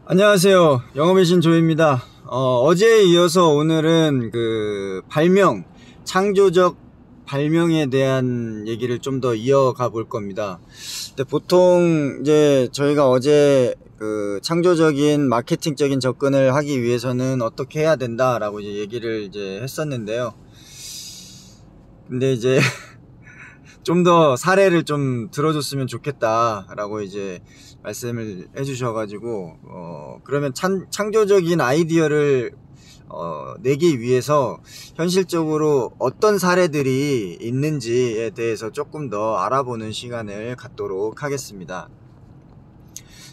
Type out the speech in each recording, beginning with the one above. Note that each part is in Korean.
안녕하세요. 영업의 신 조입니다. 어제에 이어서 오늘은 창조적 발명에 대한 얘기를 좀 더 이어가 볼 겁니다. 근데 보통 이제 저희가 어제 창조적인 마케팅적인 접근을 하기 위해서는 어떻게 해야 된다라고 이제 얘기를 이제 했었는데요. 근데 이제 좀 더 사례를 좀 들어줬으면 좋겠다라고 이제 말씀을 해주셔가지고 그러면 창조적인 아이디어를 내기 위해서 현실적으로 어떤 사례들이 있는지에 대해서 조금 더 알아보는 시간을 갖도록 하겠습니다.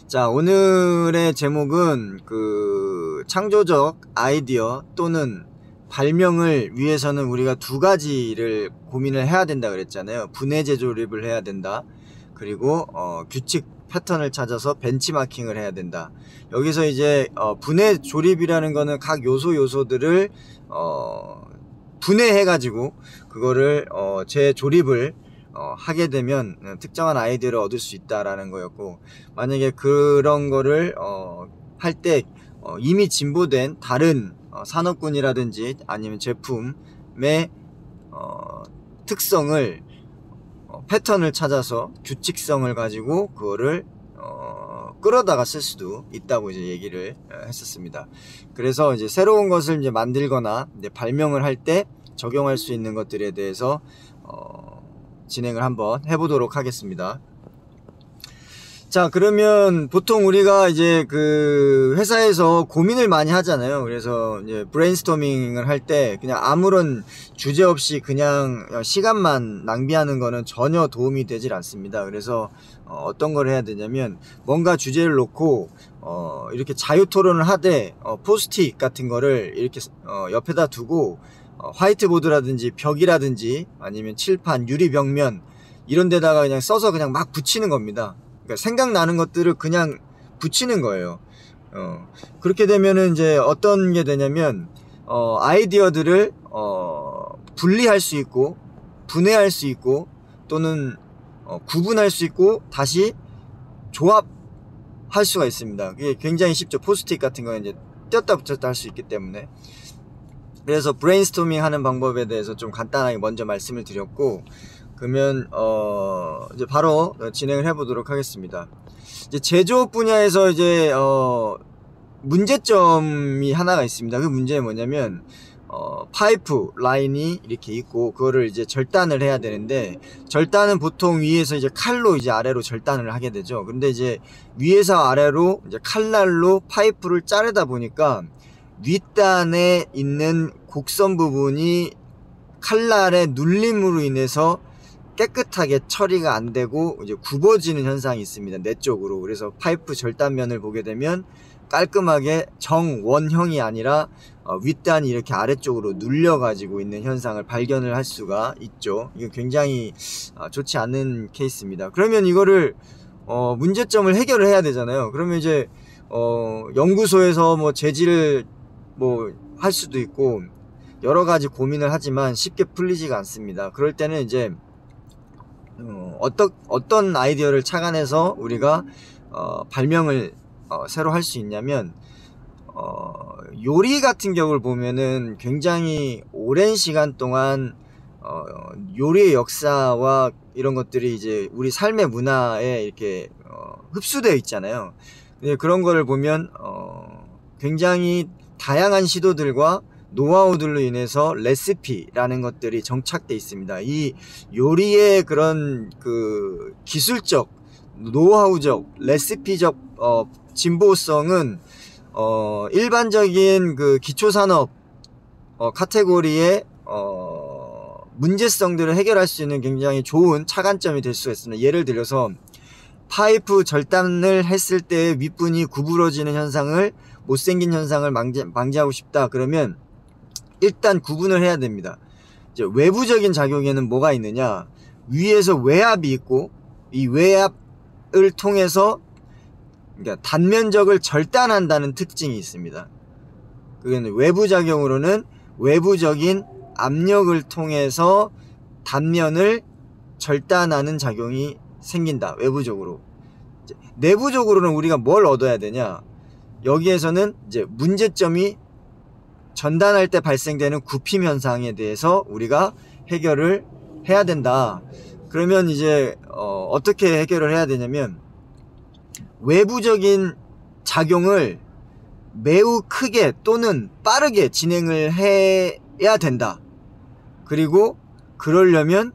자, 오늘의 제목은 창조적 아이디어 또는 발명을 위해서는 우리가 두 가지를 고민을 해야 된다 그랬잖아요. 분해 재조립을 해야 된다. 그리고 규칙 패턴을 찾아서 벤치마킹을 해야 된다. 여기서 이제 분해 조립이라는 거는 각 요소들을 분해해 가지고 그거를 재조립을 하게 되면 특정한 아이디어를 얻을 수 있다라는 거였고, 만약에 그런 거를 할 때 이미 진보된 다른 산업군이라든지 아니면 제품의 특성을 패턴을 찾아서 규칙성을 가지고 그거를 끌어다가 쓸 수도 있다고 이제 얘기를 했었습니다. 그래서 이제 새로운 것을 이제 만들거나 이제 발명을 할 때 적용할 수 있는 것들에 대해서 진행을 한번 해보도록 하겠습니다. 자, 그러면 보통 우리가 이제 회사에서 고민을 많이 하잖아요. 그래서 이제 브레인스토밍을 할 때 그냥 아무런 주제 없이 그냥 시간만 낭비하는 거는 전혀 도움이 되질 않습니다. 그래서 어떤 걸 해야 되냐면, 뭔가 주제를 놓고 이렇게 자유 토론을 하되 포스트잇 같은 거를 이렇게 옆에다 두고 화이트보드라든지 벽이라든지 아니면 칠판, 유리벽면 이런 데다가 그냥 써서 그냥 막 붙이는 겁니다. 그러니까 생각나는 것들을 그냥 붙이는 거예요. 그렇게 되면은 이제 어떤 게 되냐면 아이디어들을 분리할 수 있고 분해할 수 있고 또는 구분할 수 있고 다시 조합할 수가 있습니다. 그게 굉장히 쉽죠. 포스트잇 같은 거는 이제 띄었다 붙였다 할 수 있기 때문에. 그래서 브레인스토밍 하는 방법에 대해서 좀 간단하게 먼저 말씀을 드렸고, 그러면 이제 바로 진행을 해보도록 하겠습니다. 이제 제조업 분야에서 이제 문제점이 하나가 있습니다. 그 문제는 뭐냐면 파이프 라인이 이렇게 있고 그거를 이제 절단을 해야 되는데, 절단은 보통 위에서 이제 칼로 이제 아래로 절단을 하게 되죠. 근데 이제 위에서 아래로 이제 칼날로 파이프를 자르다 보니까 윗단에 있는 곡선 부분이 칼날의 눌림으로 인해서 깨끗하게 처리가 안 되고 이제 굽어지는 현상이 있습니다. 내 쪽으로. 그래서 파이프 절단면을 보게 되면 깔끔하게 정원형이 아니라 윗단이 이렇게 아래쪽으로 눌려 가지고 있는 현상을 발견을 할 수가 있죠. 이거 굉장히 좋지 않은 케이스입니다. 그러면 이거를 문제점을 해결을 해야 되잖아요. 그러면 이제 연구소에서 뭐 재질을 할 수도 있고 여러 가지 고민을 하지만 쉽게 풀리지가 않습니다. 그럴 때는 이제 어떤 아이디어를 착안해서 우리가 발명을 새로 할 수 있냐면, 요리 같은 경우를 보면은 굉장히 오랜 시간 동안 요리의 역사와 이런 것들이 이제 우리 삶의 문화에 이렇게 흡수되어 있잖아요. 근데 그런 거를 보면 굉장히 다양한 시도들과 노하우들로 인해서 레시피라는 것들이 정착돼 있습니다. 이 요리의 그런 기술적, 노하우적, 레시피적 진보성은 일반적인 기초산업 카테고리의 문제성들을 해결할 수 있는 굉장히 좋은 차관점이 될 수가 있습니다. 예를 들어서 파이프 절단을 했을 때 윗분이 구부러지는 현상을, 못생긴 현상을 방지하고 싶다 그러면 일단 구분을 해야 됩니다. 이제 외부적인 작용에는 뭐가 있느냐, 위에서 외압이 있고 이 외압을 통해서 그러니까 단면적을 절단한다는 특징이 있습니다. 그건 외부 작용으로는 외부적인 압력을 통해서 단면을 절단하는 작용이 생긴다, 외부적으로. 내부적으로는 우리가 뭘 얻어야 되냐, 여기에서는 이제 문제점이 전단할 때 발생되는 굽힘 현상에 대해서 우리가 해결을 해야 된다. 그러면 이제 어떻게 해결을 해야 되냐면, 외부적인 작용을 매우 크게 또는 빠르게 진행을 해야 된다. 그리고 그러려면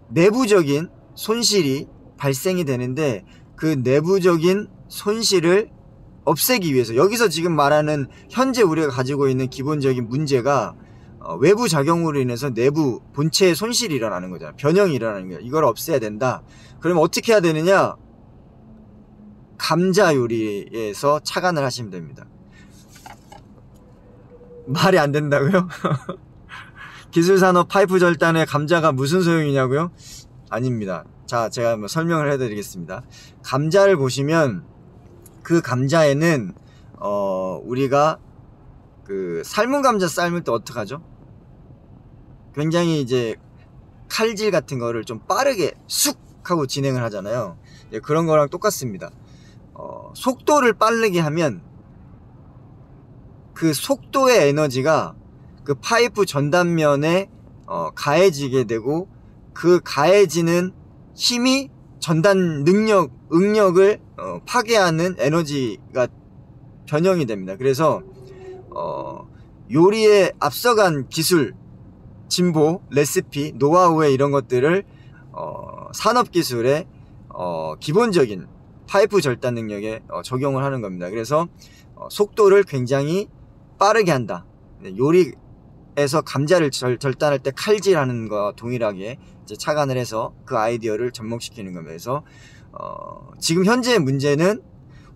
내부적인 손실이 발생이 되는데, 그 내부적인 손실을 없애기 위해서, 여기서 지금 말하는 현재 우리가 가지고 있는 기본적인 문제가 외부 작용으로 인해서 내부 본체의 손실이 일어나는 거잖아요. 변형이 일어나는 거예요. 이걸 없애야 된다. 그러면 어떻게 해야 되느냐? 감자 요리에서 착안을 하시면 됩니다. 말이 안 된다고요? 기술산업 파이프 절단에 감자가 무슨 소용이냐고요? 아닙니다. 자, 제가 한번 설명을 해드리겠습니다. 감자를 보시면, 그 감자에는 우리가 그 삶은 감자 삶을 때 어떡하죠? 굉장히 이제 칼질 같은 거를 좀 빠르게 쑥 하고 진행을 하잖아요. 그런 거랑 똑같습니다. 속도를 빠르게 하면 그 속도의 에너지가 그 파이프 전단면에 가해지게 되고, 그 가해지는 힘이 전단 응력을 파괴하는 에너지가 변형이 됩니다. 그래서 요리에 앞서간 기술, 진보, 레시피, 노하우의 이런 것들을 산업기술의 기본적인 파이프 절단 능력에 적용을 하는 겁니다. 그래서 속도를 굉장히 빠르게 한다. 요리에서 감자를 절단할 때 칼질하는 것과 동일하게 이제 착안을 해서 그 아이디어를 접목시키는 겁니다. 그래서 지금 현재의 문제는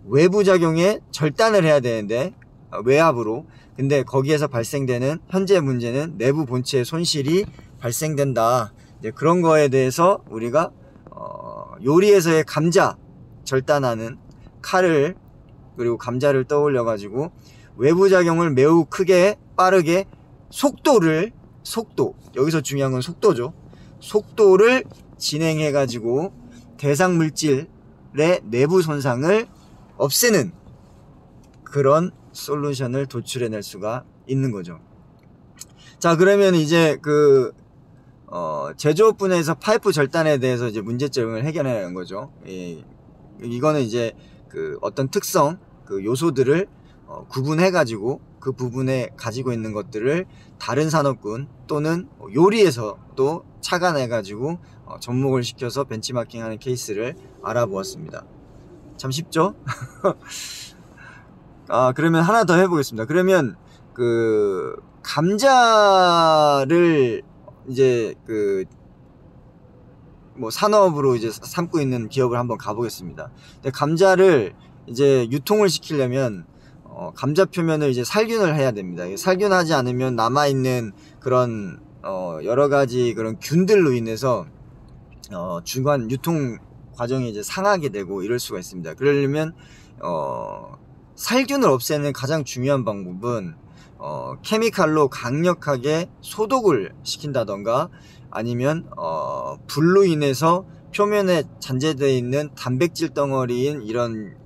외부 작용에 절단을 해야 되는데, 외압으로. 근데 거기에서 발생되는 현재의 문제는 내부 본체의 손실이 발생된다. 이제 그런 거에 대해서 우리가 요리에서의 감자 절단하는 칼을, 그리고 감자를 떠올려 가지고 외부 작용을 매우 크게 빠르게 속도, 여기서 중요한 건 속도죠. 속도를 진행해 가지고 대상 물질의 내부 손상을 없애는 그런 솔루션을 도출해낼 수가 있는 거죠. 자, 그러면 이제 그 제조업 분야에서 파이프 절단에 대해서 이제 문제점을 해결해내는 거죠. 이거는 이제 그 어떤 특성, 그 요소들을 구분해 가지고 그 부분에 가지고 있는 것들을 다른 산업군 또는 요리에서도 착안해 가지고 접목을 시켜서 벤치마킹하는 케이스를 알아보았습니다. 참 쉽죠? 그러면 하나 더 해보겠습니다. 그러면 그 감자를 이제 그 뭐 산업으로 이제 삼고 있는 기업을 한번 가보겠습니다. 근데 감자를 이제 유통을 시키려면 감자 표면을 이제 살균을 해야 됩니다. 살균하지 않으면 남아있는 그런 여러 가지 그런 균들로 인해서 중간 유통 과정이 이제 상하게 되고 이럴 수가 있습니다. 그러려면 살균을 없애는 가장 중요한 방법은 케미칼로 강력하게 소독을 시킨다던가, 아니면 불로 인해서 표면에 잔재되어 있는 단백질 덩어리인 이런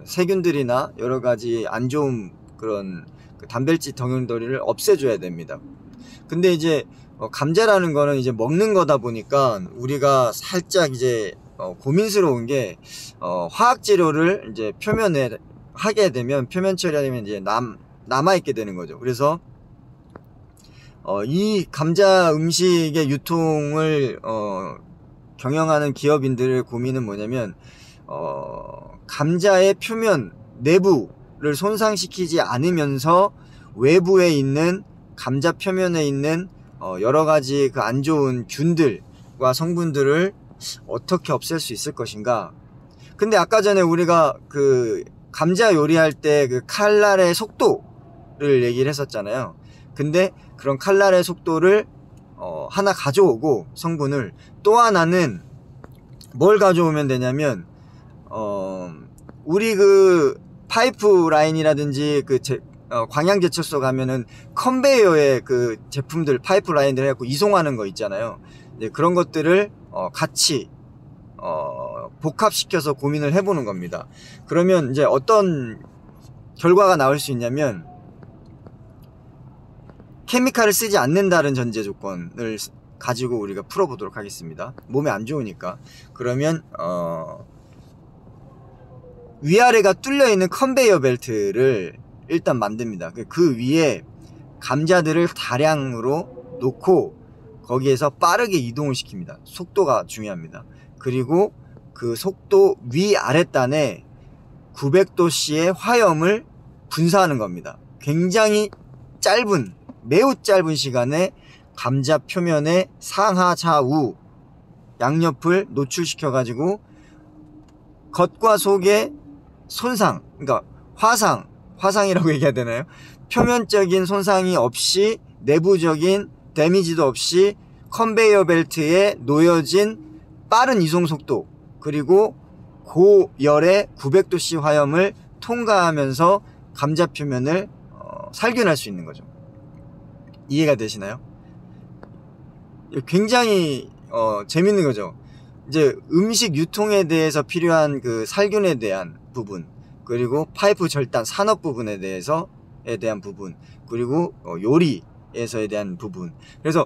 세균들이나 여러 가지 안 좋은 그런 단백질 덩어리를 없애줘야 됩니다. 근데 이제 감자라는 거는 이제 먹는 거다 보니까 우리가 살짝 이제 고민스러운 게, 화학 재료를 이제 표면에 하게 되면, 표면 처리하면 이제 남아있게 되는 거죠. 그래서 이 감자 음식의 유통을 경영하는 기업인들의 고민은 뭐냐면, 감자의 표면 내부를 손상시키지 않으면서 외부에 있는 감자 표면에 있는 여러 가지 그 안 좋은 균들과 성분들을 어떻게 없앨 수 있을 것인가. 근데 아까 전에 우리가 그 감자 요리할 때 그 칼날의 속도를 얘기를 했었잖아요. 근데 그런 칼날의 속도를 하나 가져오고, 성분을, 또 하나는 뭘 가져오면 되냐면 우리 그 파이프 라인이라든지 그 광양제철소 가면은 컨베이어에 그 제품들, 파이프 라인들 해갖고 이송하는 거 있잖아요. 그런 것들을 같이 복합시켜서 고민을 해보는 겁니다. 그러면 이제 어떤 결과가 나올 수 있냐면, 케미칼을 쓰지 않는다는 전제 조건을 가지고 우리가 풀어보도록 하겠습니다. 몸에 안 좋으니까. 그러면 위아래가 뚫려있는 컨베이어 벨트를 일단 만듭니다. 그 위에 감자들을 다량으로 놓고 거기에서 빠르게 이동을 시킵니다. 속도가 중요합니다. 그리고 그 속도 위아랫단에 900도씨의 화염을 분사하는 겁니다. 굉장히 짧은, 매우 짧은 시간에 감자 표면의 상하 좌우 양옆을 노출시켜 가지고 겉과 속의 손상, 그러니까 화상이라고 얘기해야 되나요? 표면적인 손상이 없이, 내부적인 데미지도 없이 컨베이어 벨트에 놓여진 빠른 이송 속도, 그리고 고열의 900도씨 화염을 통과하면서 감자 표면을 살균할 수 있는 거죠. 이해가 되시나요? 굉장히 재밌는 거죠. 이제 음식 유통에 대해서 필요한 그 살균에 대한 부분, 그리고 파이프 절단 산업 부분에 대한 부분, 그리고 요리에서에 대한 부분. 그래서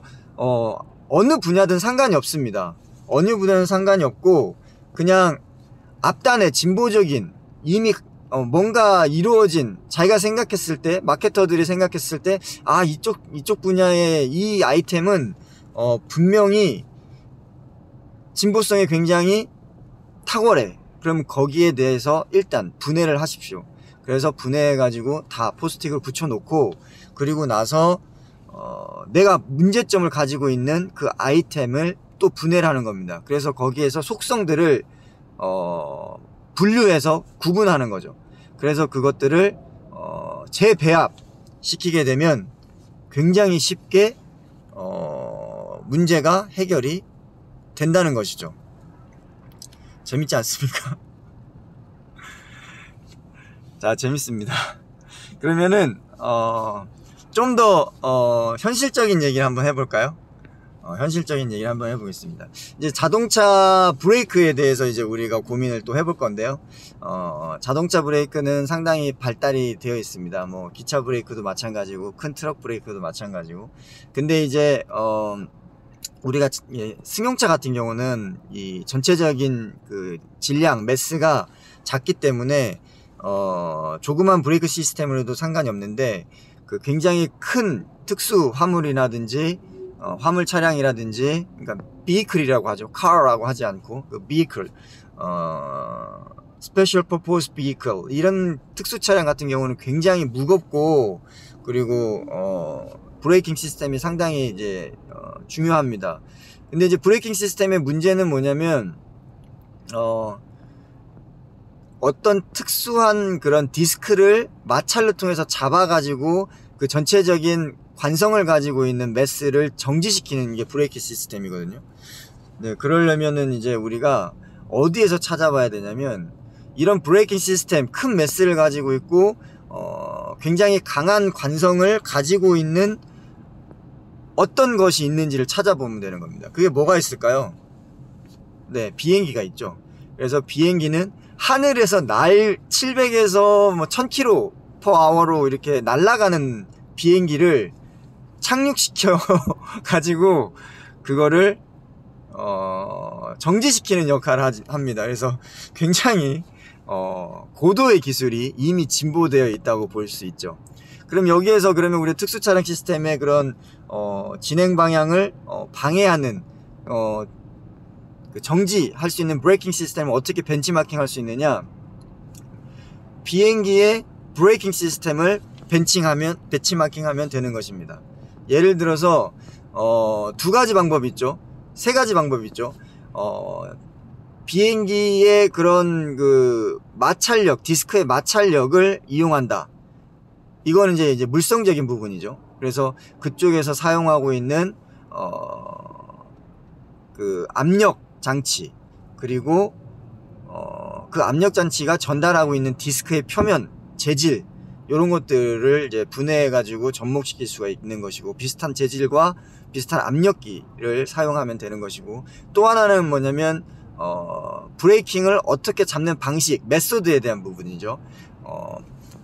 어느 분야든 상관이 없습니다. 어느 분야는 상관이 없고, 그냥 앞단에 진보적인, 이미 뭔가 이루어진, 자기가 생각했을 때, 마케터들이 생각했을 때, 아, 이쪽 분야의 이 아이템은 분명히 진보성이 굉장히 탁월해. 그럼 거기에 대해서 일단 분해를 하십시오. 그래서 분해해가지고 다 포스틱을 붙여놓고, 그리고 나서 내가 문제점을 가지고 있는 그 아이템을 또 분해를 하는 겁니다. 그래서 거기에서 속성들을 분류해서 구분하는 거죠. 그래서 그것들을 재배합 시키게 되면 굉장히 쉽게 문제가 해결이 된다는 것이죠. 재밌지 않습니까? 자, 재밌습니다. 그러면은 좀 더 현실적인 얘기를 한번 해볼까요? 현실적인 얘기를 한번 해보겠습니다. 이제 자동차 브레이크에 대해서 이제 우리가 고민을 또 해볼 건데요. 자동차 브레이크는 상당히 발달이 되어 있습니다. 뭐 기차 브레이크도 마찬가지고, 큰 트럭 브레이크도 마찬가지고. 근데 이제 우리가 승용차 같은 경우는 이 전체적인 그 질량, 매스가 작기 때문에 조그만 브레이크 시스템으로도 상관이 없는데, 그 굉장히 큰 특수 화물이라든지 화물 차량이라든지, 그러니까 vehicle이라고 하죠. car라고 하지 않고 그 vehicle, special purpose vehicle, 이런 특수 차량 같은 경우는 굉장히 무겁고, 그리고 브레이킹 시스템이 상당히 이제 중요합니다. 근데 이제 브레이킹 시스템의 문제는 뭐냐면 어떤 특수한 그런 디스크를 마찰을 통해서 잡아가지고 그 전체적인 관성을 가지고 있는 매스를 정지시키는 게 브레이크 시스템이거든요. 네, 그러려면은 이제 우리가 어디에서 찾아봐야 되냐면, 이런 브레이킹 시스템, 큰 매스를 가지고 있고 굉장히 강한 관성을 가지고 있는 어떤 것이 있는지를 찾아보면 되는 겁니다. 그게 뭐가 있을까요? 네, 비행기가 있죠. 그래서 비행기는 하늘에서 700에서 뭐 1000km/h로 이렇게 날아가는 비행기를 착륙시켜 가지고 그거를 정지시키는 역할을 합니다. 그래서 굉장히 고도의 기술이 이미 진보되어 있다고 볼 수 있죠. 그럼 여기에서 그러면 우리 특수 차량 시스템의 그런 진행 방향을 방해하는 그 정지할 수 있는 브레이킹 시스템을 어떻게 벤치마킹 할 수 있느냐? 비행기의 브레이킹 시스템을 벤치마킹 하면 되는 것입니다. 예를 들어서 두 가지 방법이 있죠. 세 가지 방법이 있죠. 비행기의 그런 그 마찰력, 디스크의 마찰력을 이용한다. 이거는 이제 물성적인 부분이죠. 그래서 그쪽에서 사용하고 있는 그 압력 장치, 그리고 그 압력 장치가 전달하고 있는 디스크의 표면, 재질, 이런 것들을 이제 분해해 가지고 접목시킬 수가 있는 것이고, 비슷한 재질과 비슷한 압력기를 사용하면 되는 것이고, 또 하나는 뭐냐면 브레이킹을 어떻게 잡는 방식, 메소드에 대한 부분이죠.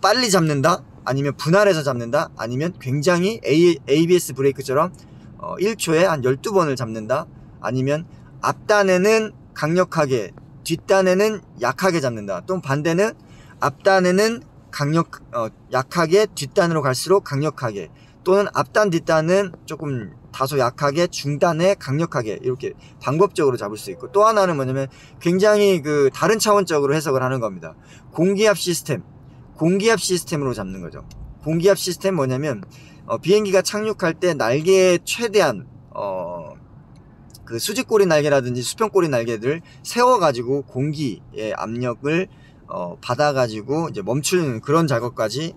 빨리 잡는다? 아니면 분할해서 잡는다? 아니면 굉장히 ABS 브레이크처럼 1초에 한 12번을 잡는다? 아니면 앞단에는 강력하게, 뒷단에는 약하게 잡는다. 또 반대는 앞단에는 약하게, 뒷단으로 갈수록 강력하게, 또는 앞단, 뒷단은 조금 다소 약하게, 중단에 강력하게, 이렇게 방법적으로 잡을 수 있고, 또 하나는 뭐냐면 굉장히 그 다른 차원적으로 해석을 하는 겁니다. 공기압 시스템으로 잡는 거죠. 공기압 시스템 뭐냐면 비행기가 착륙할 때 날개의 최대한 그 수직꼬리 날개라든지 수평꼬리 날개들 세워가지고 공기의 압력을 받아가지고 이제 멈추는 그런 작업까지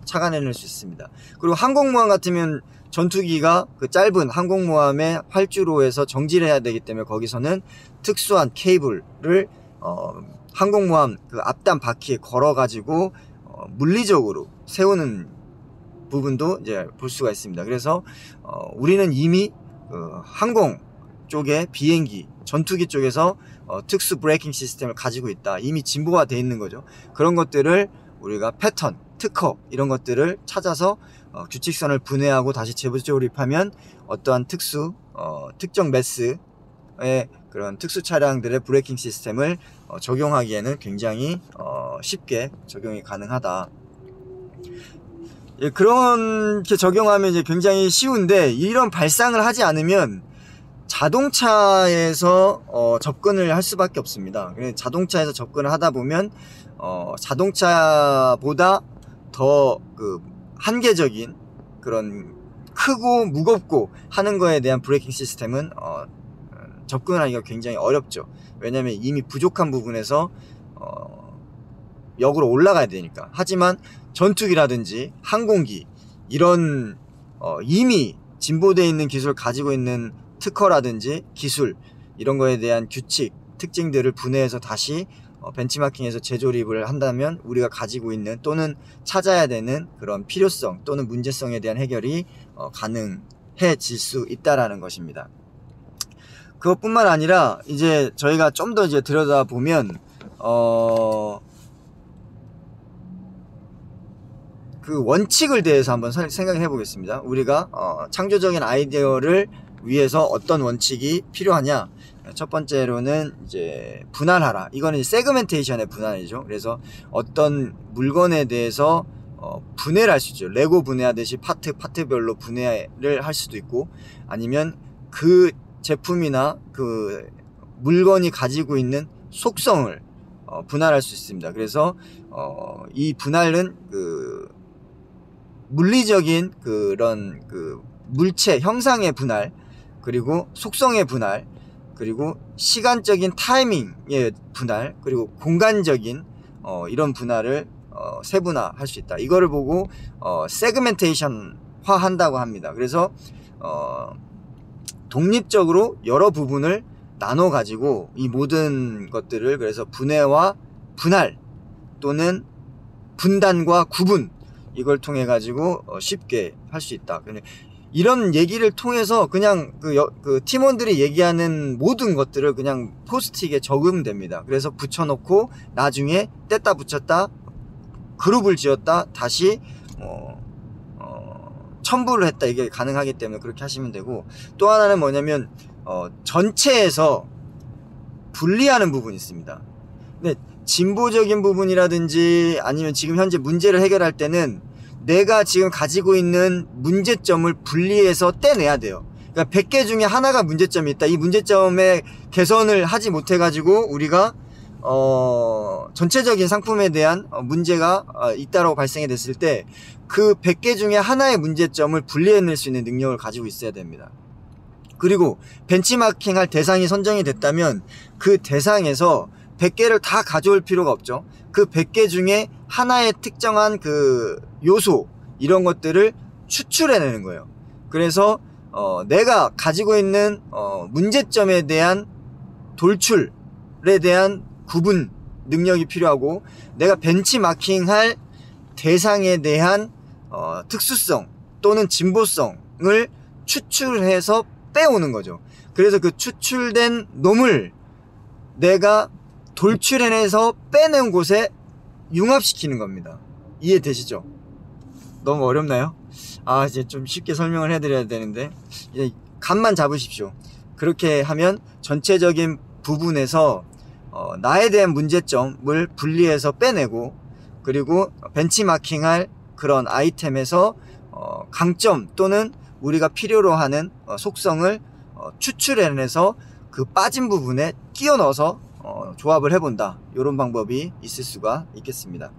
착안해낼 수 있습니다. 그리고 항공모함 같으면 전투기가 그 짧은 항공모함의 활주로에서 정지를 해야 되기 때문에 거기서는 특수한 케이블을 항공모함 그 앞단 바퀴에 걸어가지고 물리적으로 세우는 부분도 이제 볼 수가 있습니다. 그래서 우리는 이미 항공 쪽에 비행기, 전투기 쪽에서 특수 브레이킹 시스템을 가지고 있다. 이미 진보가 돼 있는 거죠. 그런 것들을 우리가 패턴, 특허 이런 것들을 찾아서 규칙선을 분해하고 다시 재조립하면 어떠한 특정 매스의 그런 특수 차량들의 브레이킹 시스템을 적용하기에는 굉장히 쉽게 적용이 가능하다. 예, 그렇게 적용하면 이제 굉장히 쉬운데, 이런 발상을 하지 않으면 자동차에서 접근을 할 수밖에 없습니다. 자동차에서 접근을 하다 보면 자동차보다 더 그 한계적인 그런 크고 무겁고 하는 거에 대한 브레이킹 시스템은 접근하기가 굉장히 어렵죠. 왜냐하면 이미 부족한 부분에서 역으로 올라가야 되니까. 하지만 전투기라든지 항공기 이런 이미 진보되어 있는 기술을 가지고 있는 특허라든지 기술 이런 거에 대한 규칙, 특징들을 분해해서 다시 벤치마킹해서 재조립을 한다면 우리가 가지고 있는 또는 찾아야 되는 그런 필요성 또는 문제성에 대한 해결이 가능해질 수 있다라는 것입니다. 그것뿐만 아니라 이제 저희가 좀 더 이제 들여다보면 그 원칙을 대해서 한번 생각해 보겠습니다. 우리가 창조적인 아이디어를 위해서 어떤 원칙이 필요하냐? 첫 번째로는 이제 분할하라. 이거는 세그멘테이션의 분할이죠. 그래서 어떤 물건에 대해서 분해를 할 수 있죠. 레고 분해하듯이 파트별로 분해를 할 수도 있고, 아니면 그 제품이나 그 물건이 가지고 있는 속성을 분할할 수 있습니다. 그래서 이 분할은 그 물리적인 그런 그 물체 형상의 분할, 그리고 속성의 분할, 그리고 시간적인 타이밍의 분할, 그리고 공간적인 이런 분할을 세분화할 수 있다. 이거를 보고 세그멘테이션화 한다고 합니다. 그래서 독립적으로 여러 부분을 나눠 가지고 이 모든 것들을, 그래서 분해와 분할 또는 분단과 구분, 이걸 통해 가지고 쉽게 할 수 있다. 이런 얘기를 통해서 그냥 그 팀원들이 얘기하는 모든 것들을 그냥 포스트잇에 적용됩니다. 그래서 붙여놓고 나중에 뗐다 붙였다 그룹을 지었다 다시 첨부를 했다, 이게 가능하기 때문에 그렇게 하시면 되고, 또 하나는 뭐냐면 전체에서 분리하는 부분이 있습니다. 근데 진보적인 부분이라든지 아니면 지금 현재 문제를 해결할 때는 내가 지금 가지고 있는 문제점을 분리해서 떼내야 돼요. 그러니까 100개 중에 하나가 문제점이 있다. 이 문제점에 개선을 하지 못해 가지고 우리가 전체적인 상품에 대한 문제가 있다라고 발생이 됐을 때 그 100개 중에 하나의 문제점을 분리해낼 수 있는 능력을 가지고 있어야 됩니다. 그리고 벤치마킹 할 대상이 선정이 됐다면 그 대상에서 100개를 다 가져올 필요가 없죠. 그 100개 중에 하나의 특정한 그 요소, 이런 것들을 추출해내는 거예요. 그래서 내가 가지고 있는 문제점에 대한 돌출에 대한 구분 능력이 필요하고, 내가 벤치마킹할 대상에 대한 특수성 또는 진보성을 추출해서 빼오는 거죠. 그래서 그 추출된 놈을 내가 돌출해내서 빼낸 곳에 융합시키는 겁니다. 이해되시죠? 너무 어렵나요? 이제 좀 쉽게 설명을 해드려야 되는데, 이제 감만 잡으십시오. 그렇게 하면 전체적인 부분에서 나에 대한 문제점을 분리해서 빼내고, 그리고 벤치마킹할 그런 아이템에서 강점 또는 우리가 필요로 하는 속성을 추출해내서 그 빠진 부분에 끼워 넣어서 조합을 해본다. 이런 방법이 있을 수가 있겠습니다.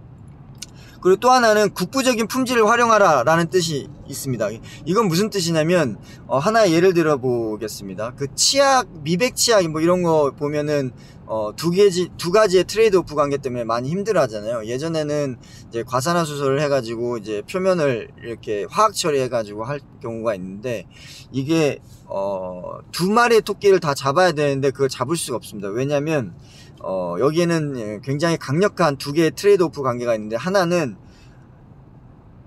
그리고 또 하나는 국부적인 품질을 활용하라 라는 뜻이 있습니다. 이건 무슨 뜻이냐면 하나의 예를 들어 보겠습니다. 그 치약, 미백 치약 뭐 이런 거 보면은 두 가지의 트레이드 오프 관계 때문에 많이 힘들어 하잖아요. 예전에는 이제 과산화수소를 해가지고 이제 표면을 이렇게 화학 처리해가지고 할 경우가 있는데, 이게 두 마리의 토끼를 다 잡아야 되는데 그걸 잡을 수가 없습니다. 왜냐면 여기에는 굉장히 강력한 두 개의 트레이드 오프 관계가 있는데, 하나는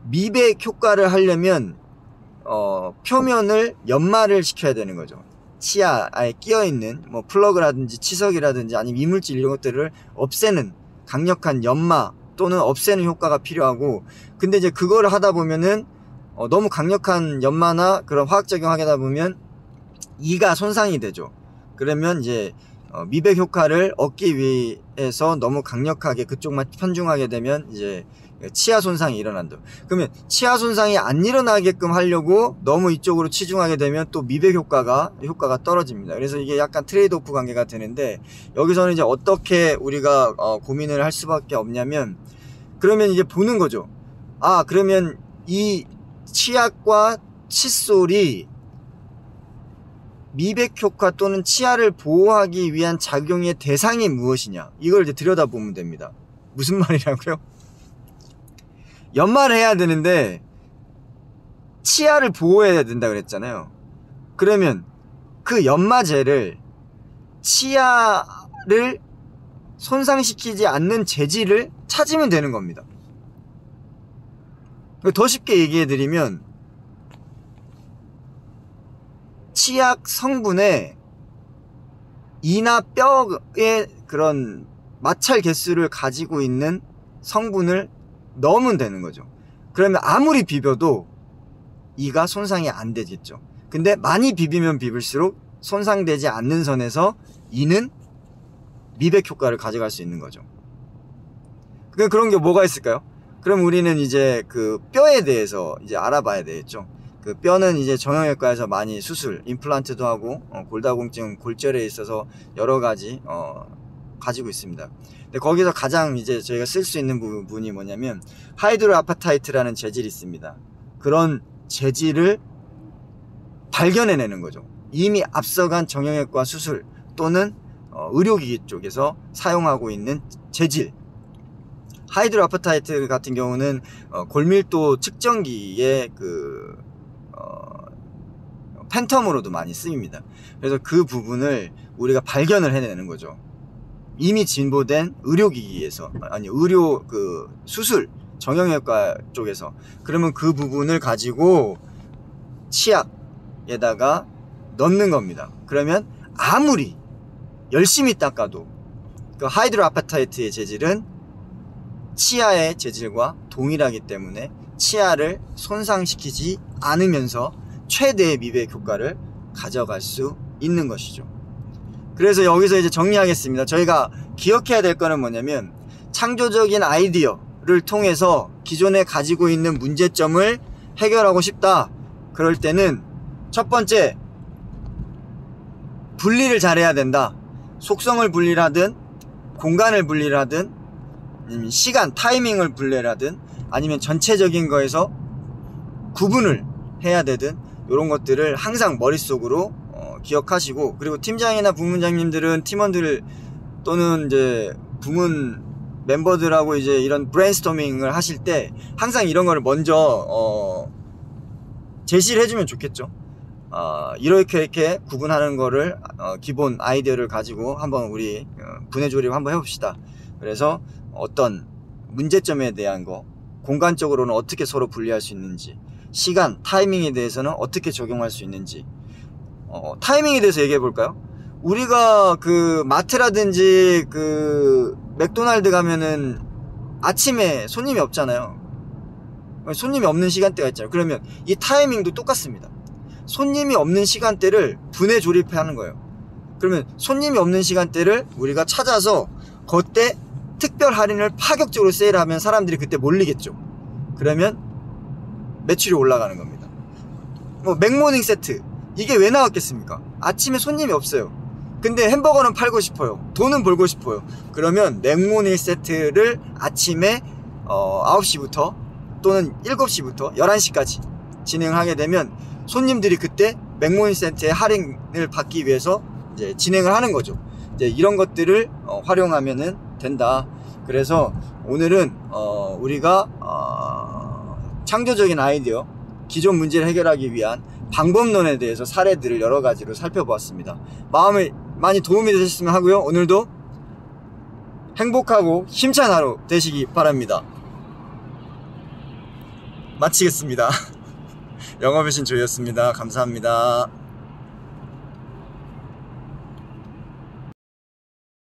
미백 효과를 하려면 표면을 연마를 시켜야 되는 거죠. 치아에 끼어있는 뭐 플러그라든지 치석이라든지 아니면 이물질 이런 것들을 없애는 강력한 연마 또는 없애는 효과가 필요하고, 근데 이제 그거를 하다 보면은 너무 강력한 연마나 그런 화학 작용하다 보면 이가 손상이 되죠. 그러면 이제 미백 효과를 얻기 위해서 너무 강력하게 그쪽만 편중하게 되면 이제 치아 손상이 일어난다. 그러면 치아 손상이 안 일어나게끔 하려고 너무 이쪽으로 치중하게 되면 또 미백 효과가 떨어집니다. 그래서 이게 약간 트레이드 오프 관계가 되는데, 여기서는 이제 어떻게 우리가 고민을 할 수밖에 없냐면, 그러면 이제 보는 거죠. 그러면 이 치약과 칫솔이 미백 효과 또는 치아를 보호하기 위한 작용의 대상이 무엇이냐, 이걸 이제 들여다보면 됩니다. 무슨 말이라고요? 연마를 해야 되는데 치아를 보호해야 된다 그랬잖아요. 그러면 그 연마제를 치아를 손상시키지 않는 재질을 찾으면 되는 겁니다. 더 쉽게 얘기해 드리면, 치약 성분에 이나 뼈의 그런 마찰 개수를 가지고 있는 성분을 넣으면 되는 거죠. 그러면 아무리 비벼도 이가 손상이 안 되겠죠. 근데 많이 비비면 비빌수록 손상되지 않는 선에서 이는 미백 효과를 가져갈 수 있는 거죠. 그런 게 뭐가 있을까요? 그럼 우리는 이제 그 뼈에 대해서 이제 알아봐야 되겠죠. 그 뼈는 이제 정형외과에서 많이 수술, 임플란트도 하고 골다공증, 골절에 있어서 여러 가지 가지고 있습니다. 근데 거기서 가장 이제 저희가 쓸 수 있는 부분이 뭐냐면 하이드로아파타이트라는 재질이 있습니다. 그런 재질을 발견해내는 거죠. 이미 앞서간 정형외과 수술 또는 의료기기 쪽에서 사용하고 있는 재질. 하이드로아파타이트 같은 경우는 골밀도 측정기의 그 팬텀으로도 많이 쓰입니다. 그래서 그 부분을 우리가 발견을 해내는 거죠. 이미 진보된 의료기기에서, 의료 그 수술 정형외과 쪽에서. 그러면 그 부분을 가지고 치약에다가 넣는 겁니다. 그러면 아무리 열심히 닦아도 그 하이드로아파타이트의 재질은 치아의 재질과 동일하기 때문에 치아를 손상시키지 않으면서 최대의 미백 효과를 가져갈 수 있는 것이죠. 그래서 여기서 이제 정리하겠습니다. 저희가 기억해야 될 거는 뭐냐면, 창조적인 아이디어를 통해서 기존에 가지고 있는 문제점을 해결하고 싶다. 그럴 때는 첫 번째, 분리를 잘해야 된다. 속성을 분리를 하든 공간을 분리를 하든 시간, 타이밍을 분리를 하든 아니면 전체적인 거에서 구분을 해야 되든, 이런 것들을 항상 머릿속으로 기억하시고, 그리고 팀장이나 부문장님들은 팀원들 또는 이제 부문 멤버들하고 이제 이런 브레인스토밍을 하실 때 항상 이런 거를 먼저 제시를 해주면 좋겠죠. 이렇게 구분하는 거를 기본 아이디어를 가지고 한번 우리 분해 조립 한번 해봅시다. 그래서 어떤 문제점에 대한 거, 공간적으로는 어떻게 서로 분리할 수 있는지, 시간, 타이밍에 대해서는 어떻게 적용할 수 있는지. 타이밍에 대해서 얘기해 볼까요? 우리가 그 마트라든지 그 맥도날드 가면은 아침에 손님이 없잖아요. 손님이 없는 시간대가 있잖아요. 그러면 이 타이밍도 똑같습니다. 손님이 없는 시간대를 분해 조립하는 거예요. 그러면 손님이 없는 시간대를 우리가 찾아서 그때 특별 할인을 파격적으로 세일하면 사람들이 그때 몰리겠죠. 그러면 매출이 올라가는 겁니다. 뭐 맥모닝 세트, 이게 왜 나왔겠습니까? 아침에 손님이 없어요. 근데 햄버거는 팔고 싶어요. 돈은 벌고 싶어요. 그러면 맥모닝 세트를 아침에 9시부터 또는 7시부터 11시까지 진행하게 되면 손님들이 그때 맥모닝 세트의 할인을 받기 위해서 이제 진행을 하는 거죠. 이제 이런 것들을 활용하면은 된다. 그래서 오늘은 우리가 창조적인 아이디어, 기존 문제를 해결하기 위한 방법론에 대해서 사례들을 여러 가지로 살펴보았습니다. 마음에 많이 도움이 되셨으면 하고요. 오늘도 행복하고 힘찬 하루 되시기 바랍니다. 마치겠습니다. 영업의 신 조이였습니다. 감사합니다.